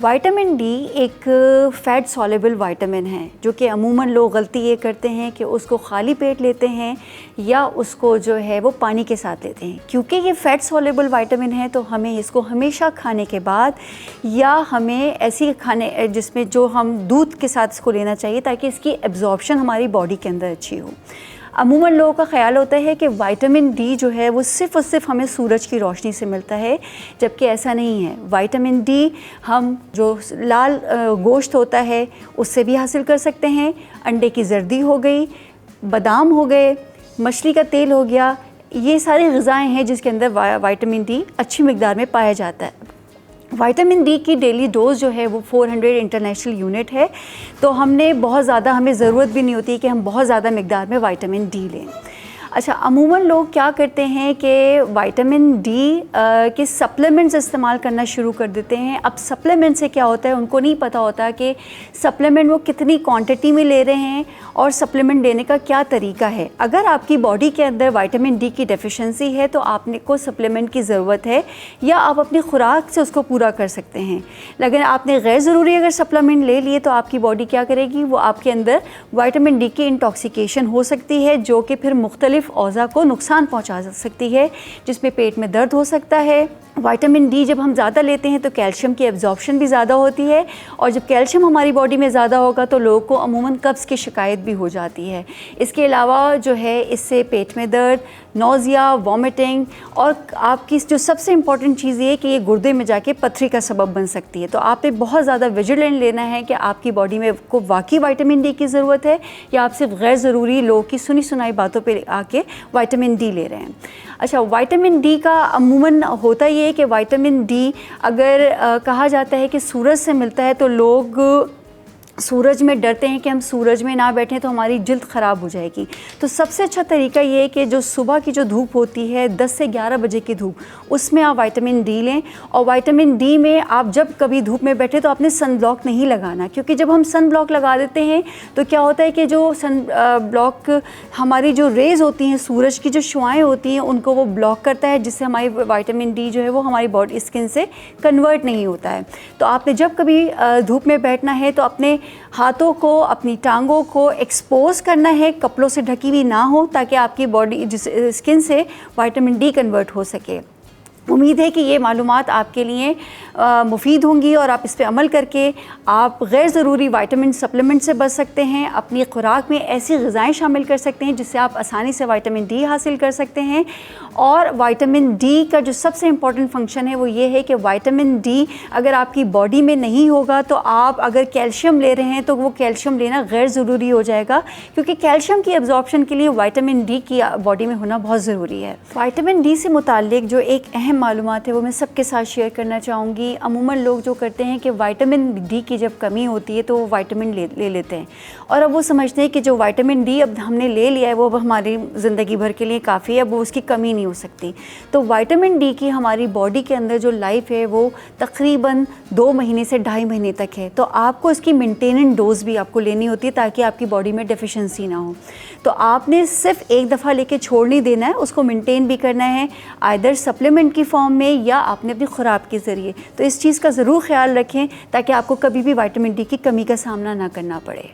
Vitamin D एक fat soluble vitamin है, जो कि अमूमन लोग गलती ये करते हैं कि उसको खाली पेट लेते हैं या उसको जो है वो पानी के साथ लेते हैं। क्योंकि ये फ़ैट सॉल्युबल विटामिन है तो हमें इसको हमेशा खाने के बाद या हमें ऐसी खाने जिसमें जो हम दूध के साथ इसको लेना चाहिए ताकि इसकी एब्जॉर्प्शन हमारी बॉडी के अंदर अच्छी हो। अमूमन लोगों का ख़्याल होता है कि विटामिन डी जो है वो सिर्फ़ और सिर्फ हमें सूरज की रोशनी से मिलता है, जबकि ऐसा नहीं है। विटामिन डी हम जो लाल गोश्त होता है उससे भी हासिल कर सकते हैं। अंडे की जर्दी हो गई, बादाम हो गए, मछली का तेल हो गया, ये सारी ग़िज़ाएँ हैं जिसके अंदर विटामिन डी अच्छी मिक़दार में पाया जाता है। विटामिन डी की डेली डोज जो है वो 400 इंटरनेशनल यूनिट है, तो हमें ज़रूरत भी नहीं होती कि हम बहुत ज़्यादा मिक़दार में विटामिन डी लें। अच्छा, अमूमन लोग क्या करते हैं कि विटामिन डी के सप्लीमेंट्स इस्तेमाल करना शुरू कर देते हैं। अब सप्लीमेंट से क्या होता है उनको नहीं पता होता कि सप्लीमेंट वो कितनी क्वांटिटी में ले रहे हैं और सप्लीमेंट लेने का क्या तरीका है। अगर आपकी बॉडी के अंदर विटामिन डी की डेफिशिएंसी है तो आपने को सप्लीमेंट की ज़रूरत है या आप अपनी खुराक से उसको पूरा कर सकते हैं। लेकिन आपने गैर ज़रूरी अगर सप्लीमेंट ले लिए तो आपकी बॉडी क्या करेगी, वो आपके अंदर विटामिन डी की इंटॉक्सिकेशन हो सकती है, जो कि फिर मुख्तलिफ औज़ा को नुकसान पहुंचा सकती है, जिसमें पेट में दर्द हो सकता है। विटामिन डी जब हम ज़्यादा लेते हैं तो कैल्शियम की एब्जॉर्प्शन भी ज़्यादा होती है, और जब कैल्शियम हमारी बॉडी में ज़्यादा होगा तो लोगों को अमूमन कब्ज़ की शिकायत भी हो जाती है। इसके अलावा जो है इससे पेट में दर्द, नौज़िया, वॉमिटिंग, और आपकी जो सबसे इम्पॉर्टेंट चीज़ ये है कि ये गुर्दे में जाके पथरी का सबब बन सकती है। तो आपने बहुत ज़्यादा विजिलेंट लेना है कि आपकी बॉडी में को वाकई विटामिन डी की ज़रूरत है या आप सिर्फ गैर ज़रूरी लोगों की सुनी सुनाई बातों पर आके विटामिन डी ले रहे हैं। अच्छा, विटामिन डी का अमूमन होता ये है कि विटामिन डी अगर कहा जाता है कि सूरज से मिलता है तो लोग सूरज में डरते हैं कि हम सूरज में ना बैठें तो हमारी जल्द ख़राब हो जाएगी। तो सबसे अच्छा तरीका ये है कि जो सुबह की जो धूप होती है 10 से 11 बजे की धूप, उसमें आप विटामिन डी लें। और विटामिन डी में आप जब कभी धूप में बैठे तो आपने सन ब्लॉक नहीं लगाना, क्योंकि जब हम सन ब्लॉक लगा देते हैं तो क्या होता है कि जो सन ब्लॉक हमारी जो रेज़ होती हैं, सूरज की जो शुआएँ होती हैं, उनको वो ब्लॉक करता है, जिससे हमारी विटामिन डी जो है वो हमारी बॉडी स्किन से कन्वर्ट नहीं होता है। तो आपने जब कभी धूप में बैठना है तो अपने हाथों को, अपनी टांगों को एक्सपोज करना है, कपड़ों से ढकी हुई ना हो, ताकि आपकी बॉडी जिस स्किन से विटामिन डी कन्वर्ट हो सके। उम्मीद है कि ये मालूमात आपके लिए मुफीद होंगी और आप इस पर अमल करके आप गैर ज़रूरी विटामिन सप्लीमेंट से बच सकते हैं। अपनी खुराक में ऐसी ग़िज़ाएँ शामिल कर सकते हैं जिससे आप आसानी से विटामिन डी हासिल कर सकते हैं। और विटामिन डी का जो सबसे इम्पॉर्टेंट फंक्शन है वो ये है कि विटामिन डी अगर आपकी बॉडी में नहीं होगा तो आप अगर कैल्शियम ले रहे हैं तो वो कैल्शियम लेना गैर ज़रूरी हो जाएगा, क्योंकि कैल्शियम की एब्जॉर्प्शन के लिए विटामिन डी की बॉडी में होना बहुत ज़रूरी है। विटामिन डी से मुताल्लिक जो एक अहम मालूमात है वो मैं सबके साथ शेयर करना चाहूँगी। अमूमन लोग जो करते हैं कि विटामिन डी की जब कमी होती है तो वो विटामिन ले लेते हैं, और अब वो समझते हैं कि जो विटामिन डी अब हमने ले लिया है वो अब हमारी ज़िंदगी भर के लिए काफ़ी है, अब वो उसकी कमी नहीं हो सकती। तो विटामिन डी की हमारी बॉडी के अंदर जो लाइफ है वो तकरीबन 2 महीने से 2.5 महीने तक है। तो आपको इसकी मेंटेनेंस डोज भी आपको लेनी होती है ताकि आपकी बॉडी में डेफिशिएंसी ना हो। तो आपने सिर्फ एक दफ़ा लेके छोड़ नहीं देना है, उसको मेंटेन भी करना है, आइदर सप्लीमेंट की फॉर्म में या आपने अपनी खुराक के ज़रिए। तो इस चीज़ का ज़रूर ख्याल रखें ताकि आपको कभी भी विटामिन डी की कमी का सामना ना करना पड़े।